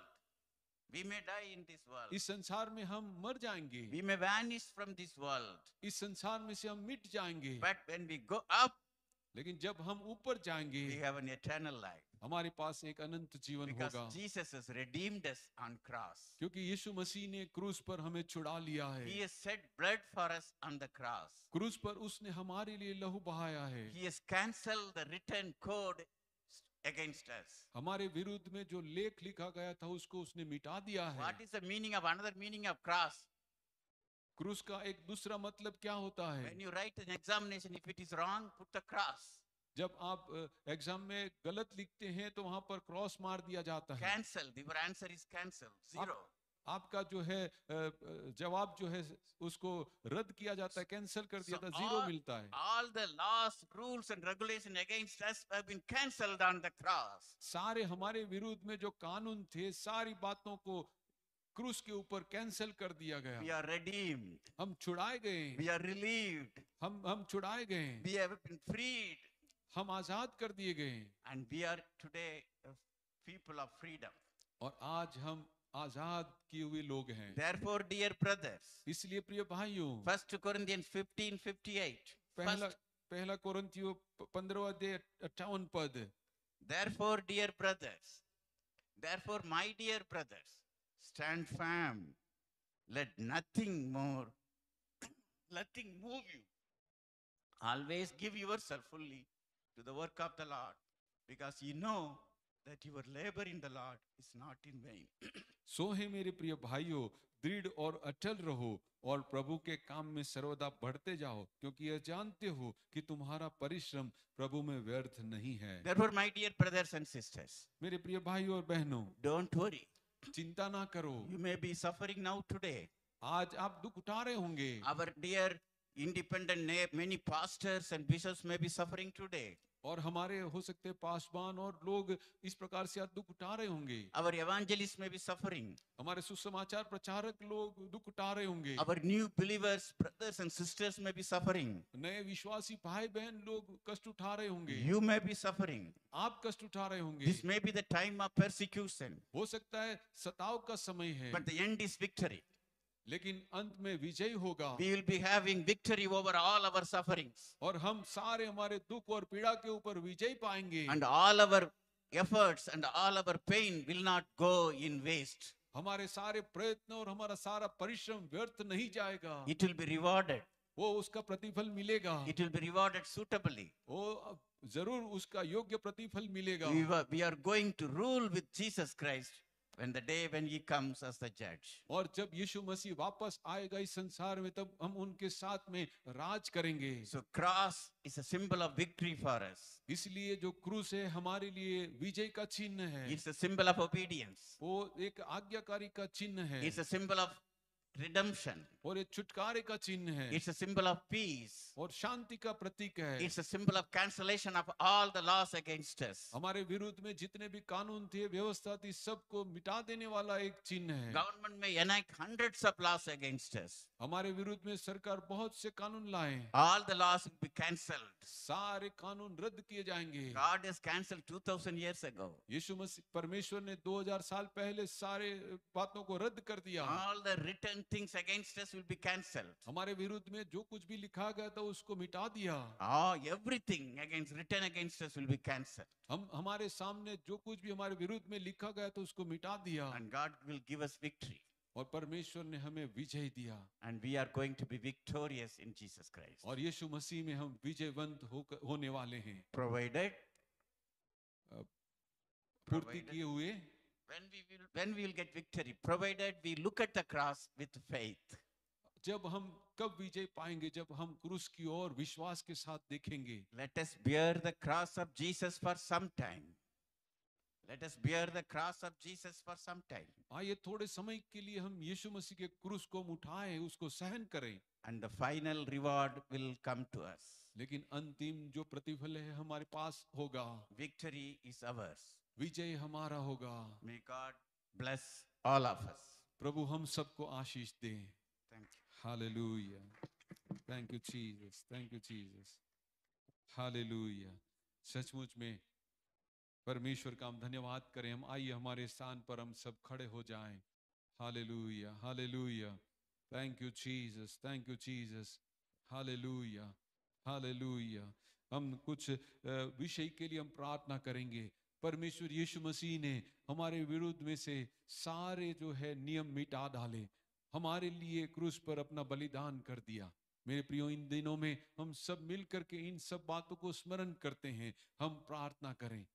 We may die in this world. इस संसार में हम मर जाएंगे। We may vanish from this world. इस संसार में से हम मिट जाएंगे। But when we go up, लेकिन जब हम ऊपर जाएंगे we have an eternal life. हमारे पास एक अनंत जीवन because होगा, Jesus has redeemed us on cross. क्योंकि यीशु मसीह ने क्रूस पर हमें छुड़ा लिया है। He has shed blood for us on the cross. क्रूस पर उसने हमारे लिए लहू बहाया है। He has cancelled the written code against us. हमारे विरुद्ध में जो लेख लिखा गया था उसको उसने मिटा दिया है। What is the meaning of another meaning of cross? क्रूस का एक दूसरा मतलब क्या होता है? When you write an examination, if it is wrong, put the cross. जब आप एग्जाम में गलत लिखते हैं तो वहां पर क्रॉस मार दिया जाता है। Cancel. Your answer is cancelled. Zero. आपका जो है जवाब जो है उसको रद्द किया जाता है, कैंसिल कर दिया So जाता है, जीरो मिलता है। all the laws, rules, and regulations against us have been cancelled on the cross. सारे हमारे विरुद्ध में जो कानून थे, सारी बातों को क्रूस के ऊपर कैंसिल कर दिया We गया। are redeemed. हम छुड़ाए गए, We are relieved. हम छुड़ाए गए, We have been freed. हम आजाद कर दिए गए, And we are today a people of freedom. और आज हम आजाद किए हुए लोग हैं। Therefore, dear brothers, इसलिए प्रिय भाइयों, 1 Corinthians 15:58. पहला कोरिन्थियों 15 अध्याय 58 पद। Therefore, dear brothers, therefore, my dear brothers, stand firm. Let nothing more, nothing move you. Always give yourself fully to the work of the Lord, because you know that your labor in the Lord is not in vain. सो है मेरे प्रिय भाइयों, दृढ़ और अटल रहो और प्रभु के काम में सर्वदा बढ़ते जाओ, क्योंकि यह जानते हो कि तुम्हारा परिश्रम प्रभु में व्यर्थ नहीं है। Therefore, my dear brothers and sisters, मेरे प्रिय भाइयों और बहनों, don't worry. चिंता ना करो। You may be suffering now today. आज आप दुख उठा रहे होंगे। Our dear independent many pastors and bishops may be suffering today. और हमारे हो सकते पासवान और लोग इस प्रकार से आज दुख उठा रहे होंगे। Our evangelists may be suffering. हमारे सुसमाचार प्रचारक लोग दुख उठा रहे होंगे। Our new believers, brothers and sisters may be suffering. नए विश्वासी भाई बहन लोग कष्ट उठा रहे होंगे। You may be suffering. आप कष्ट उठा रहे होंगे। This may be the time of persecution, हो सकता है सताव का समय है, but the end is victory. लेकिन अंत में विजय होगा। We will be having victory over all our sufferings, और हम सारे हमारे दुख और पीड़ा के ऊपर विजय पाएंगे। and all our efforts and all our pain will not go in waste. हमारे सारे प्रयत्न और हमारा सारा परिश्रम व्यर्थ नहीं जाएगा। It will be rewarded. वो उसका प्रतिफल मिलेगा। It will be rewarded suitably. वो जरूर उसका योग्य प्रतिफल मिलेगा। We are going to rule with Jesus Christ when the day when he comes as the judge. और जब यीशु मसीह वापस आएगा इस संसार में, तब हम उनके साथ में राज करेंगे। So cross is a symbol of victory for us. इसलिए जो क्रूस है हमारे लिए विजय का चिन्ह है। It's a symbol of obedience. वो एक आज्ञाकारी का चिन्ह है। It's a symbol of redemption. और ये छुटकारे का चिन्ह है। It's a symbol of peace. और शांति का प्रतीक है। It's a symbol of cancellation of all the laws against us. हमारे विरुद्ध में जितने भी कानून थे, व्यवस्था थी, सबको मिटा देने वाला एक चिन्ह है। Government may enact hundreds of laws against us. हमारे विरुद्ध में सरकार बहुत से कानून लाए, All the laws will be cancelled. सारे कानून रद्द किए जाएंगे। God has cancelled 2000 years ago. यीशु मसीह परमेश्वर ने 2000 साल पहले सारे बातों को रद्द कर दिया। All the written things against us will be cancelled. हमारे विरुद्ध में जो कुछ भी लिखा गया था उसको मिटा दिया। Everything written against us will be cancelled. हम हमारे सामने जो कुछ भी हमारे विरुद्ध में लिखा गया था उसको मिटा दिया। And God will give us victory. और परमेश्वर ने हमें विजय दिया। And we are going to be victorious in Jesus Christ. और यीशु मसीह में हम विजयवंत होने वाले हैं। Provided पूर्ति किए हुए, when we will get victory, provided we look at the cross with faith. जब हम कब विजय पाएंगे? जब हम क्रूस की ओर विश्वास के साथ देखेंगे। Let us bear the cross of Jesus for some time. Let us bear the cross of Jesus for some time. आइए थोड़े समय के लिए हम यीशु मसीह के क्रूस को उठाएं, उसको सहन करें। And the final reward will come to us. लेकिन अंतिम जो प्रतिफल है हमारे पास होगा। Victory is ours. विजय हमारा होगा। May God bless all of us. प्रभु हम सबको आशीष दे। Thank you. Hallelujah. Thank you Jesus, thank you Jesus. Hallelujah. सचमुच में परमेश्वर का हम धन्यवाद करें। हम आइए हमारे स्थान पर हम सब खड़े हो जाएं। Hallelujah, hallelujah. Thank you Jesus, thank you Jesus. Hallelujah, hallelujah. हम कुछ विषय के लिए हम प्रार्थना करेंगे। परमेश्वर यीशु मसीह ने हमारे विरुद्ध में से सारे जो है नियम मिटा डाले, हमारे लिए क्रूस पर अपना बलिदान कर दिया। मेरे प्रियो, इन दिनों में हम सब मिल करके इन सब बातों को स्मरण करते हैं। हम प्रार्थना करें,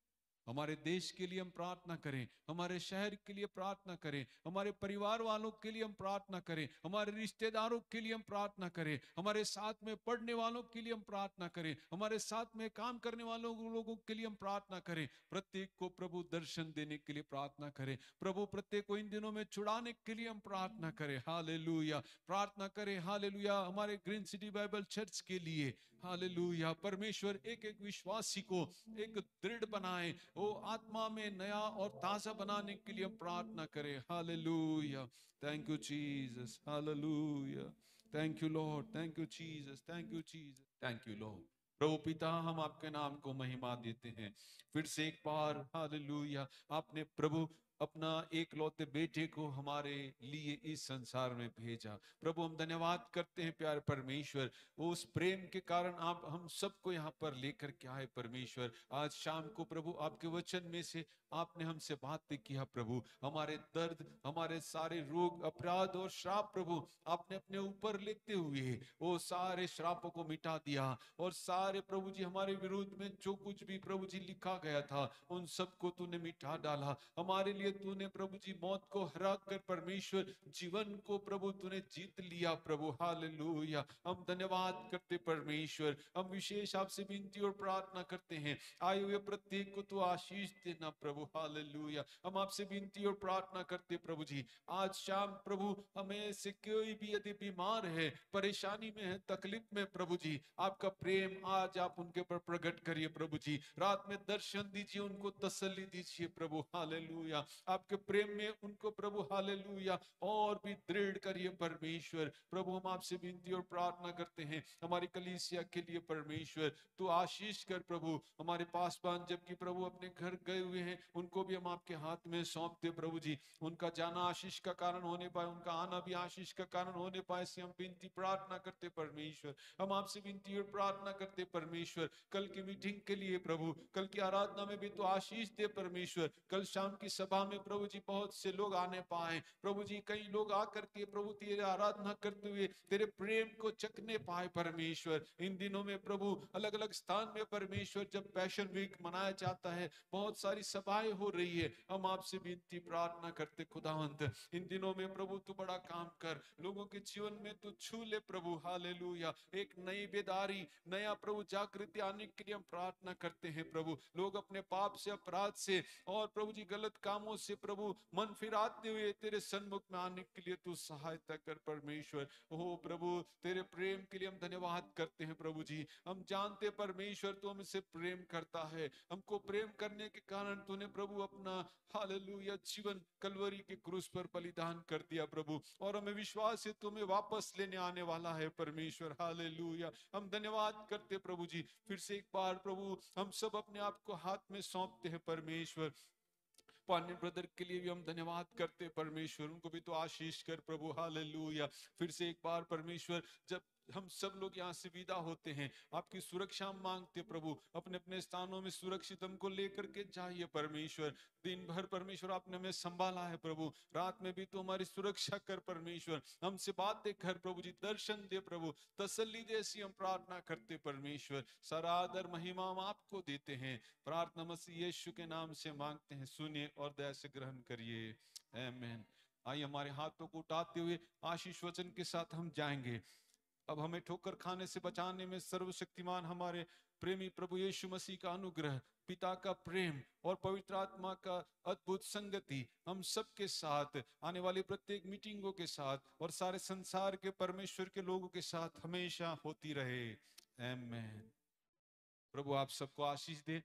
हमारे देश के लिए हम प्रार्थना करें, हमारे शहर के लिए प्रार्थना करें, हमारे परिवार वालों के लिए हम प्रार्थना करें, हमारे रिश्तेदारों के लिए हम प्रार्थना करें, हमारे साथ में पढ़ने वालों के लिए हम प्रार्थना करें, हमारे साथ में काम करने वालों लोगों के लिए हम प्रार्थना करें। प्रत्येक को प्रभु दर्शन देने के लिए प्रार्थना करें। प्रभु प्रत्येक को इन दिनों में छुड़ाने के लिए हम प्रार्थना करें। हालेलुया, प्रार्थना करें। हालेलुया, हमारे ग्रीन सिटी बाइबल चर्च के लिए। हालेलुया, परमेश्वर एक एक विश्वासी को एक दृढ़ बनाए, वो आत्मा में नया और ताजा बनाने के लिए हम प्रार्थना करें। Hallelujah, thank you Jesus, hallelujah, thank you Lord, thank you Jesus, thank you Jesus, thank you Lord. प्रभु पिता, हम आपके नाम को महिमा देते हैं फिर से एक बार। हालेलुया, आपने प्रभु अपना एकलौते बेटे को हमारे लिए इस संसार में भेजा। प्रभु हम धन्यवाद करते हैं प्यारे परमेश्वर, उस प्रेम के कारण आप हम सबको यहाँ पर लेकर के आए परमेश्वर। आज शाम को प्रभु आपके वचन में से आपने हमसे बातें किया प्रभु, हमारे दर्द, हमारे सारे रोग, अपराध और श्राप प्रभु आपने अपने ऊपर लेते हुए वो सारे श्रापों को मिटा दिया, और सारे प्रभु जी हमारे विरोध में जो कुछ भी प्रभु जी लिखा गया था उन सबको तूने मिटा डाला। हमारे लिए तूने प्रभु जी मौत को हरा कर परमेश्वर जीवन को प्रभु तूने जीत लिया प्रभु। हालेलुया, हम धन्यवाद करते परमेश्वर। हम विशेष आपसे विनती और प्रार्थना करते हैं, आए हुए प्रत्येक को तू आशीष देना प्रभु। हालेलुया, हम आपसे विनती और प्रार्थना करते प्रभु जी, आज शाम प्रभु हमें से कोई भी यदि बीमार है, परेशानी में है, तकलीफ में प्रभु जी, आपका प्रेम आज आप उनके ऊपर प्रकट करिए प्रभु जी। रात में दर्शन दीजिए, उनको तसल्ली दीजिए प्रभु। हालेलुया, आपके प्रेम में उनको प्रभु हालेलुया और भी दृढ़ करिए परमेश्वर। प्रभु हम आपसे विनती और प्रार्थना करते हैं हमारी कलीसिया के लिए परमेश्वर, तू आशीष कर प्रभु। हमारे पासवान जबकि प्रभु अपने घर गए हुए हैं, उनको भी हम आपके हाथ में सौंपते प्रभु जी। उनका जाना आशीष का कारण होने पाए, उनका आना भी आशीष का कारण होने पाए, से हम विनती प्रार्थना करते परमेश्वर। हम आपसे विनती और प्रार्थना करते परमेश्वर, कल की मीटिंग के लिए प्रभु, कल की आराधना में भी तो आशीष दे परमेश्वर। कल शाम की सभा में प्रभु जी बहुत से लोग आने पाए प्रभु जी, कई लोग आकर के प्रभु तेरे आराधना करते हुए तेरे प्रेम को चखने पाए परमेश्वर। इन दिनों में प्रभु अलग अलग स्थान में परमेश्वर जब पैशन वीक मनाया जाता है, बहुत सारी सभाएं हो रही है, हम आपसे विनती प्रार्थना करते खुदावंत, इन दिनों में प्रभु तू बड़ा काम कर, लोगों के जीवन में तू छू ले प्रभु। हालेलुया, एक नई बेदारी, नया प्रभु जागृति आने के लिए हम प्रार्थना करते हैं प्रभु। लोग अपने पाप से, अपराध से और प्रभु जी गलत कामों से प्रभु मन फिराते हुए तेरे सन्मुख में आने के लिए तू सहायता कर परमेश्वर। ओ प्रभु तेरे प्रेम के लिए हम धन्यवाद करते हैं प्रभु जी। हम जानते परमेश्वर तू हमसे प्रेम करता है, हमको प्रेम करने के कारण तूने प्रभु अपना हालेलुया जीवन कलवरी के क्रूस पर बलिदान कर दिया प्रभु, और हमें विश्वास है तुम्हें वापस लेने आने वाला है परमेश्वर। हालेलुया, हम धन्यवाद करते प्रभु जी। फिर से एक बार प्रभु हम सब अपने आप को हाथ में सौंपते हैं परमेश्वर। पानी ब्रदर के लिए भी हम धन्यवाद करते परमेश्वर, उनको भी तो आशीष कर प्रभु। हालेलुया, फिर से एक बार परमेश्वर जब हम सब लोग यहाँ से विदा होते हैं, आपकी सुरक्षा मांगते प्रभु, अपने अपने स्थानों में सुरक्षित हमको लेकर के जाइए परमेश्वर। दिन भर परमेश्वर आपने हमें संभाला है प्रभु, रात में भी तो हमारी सुरक्षा कर परमेश्वर, हमसे बातें कर प्रभु जी, दर्शन दे प्रभु, तसल्ली दे, ऐसी हम प्रार्थना करते परमेश्वर। सारा आदर महिमा हम आपको देते हैं, प्रार्थना मसीह यीशु के नाम से मांगते हैं, सुनिए और दया से ग्रहण करिए, आमीन। आइए हमारे हाथों को उठाते हुए आशीष वचन के साथ हम जाएंगे। अब हमें ठोकर खाने से बचाने में सर्वशक्तिमान हमारे प्रेमी प्रभु यीशु मसीह का अनुग्रह, पिता का प्रेम और पवित्र आत्मा का अद्भुत संगति हम सब के साथ, आने वाली प्रत्येक मीटिंगों के साथ और सारे संसार के परमेश्वर के लोगों के साथ हमेशा होती रहे, आमीन। प्रभु आप सबको आशीष दे।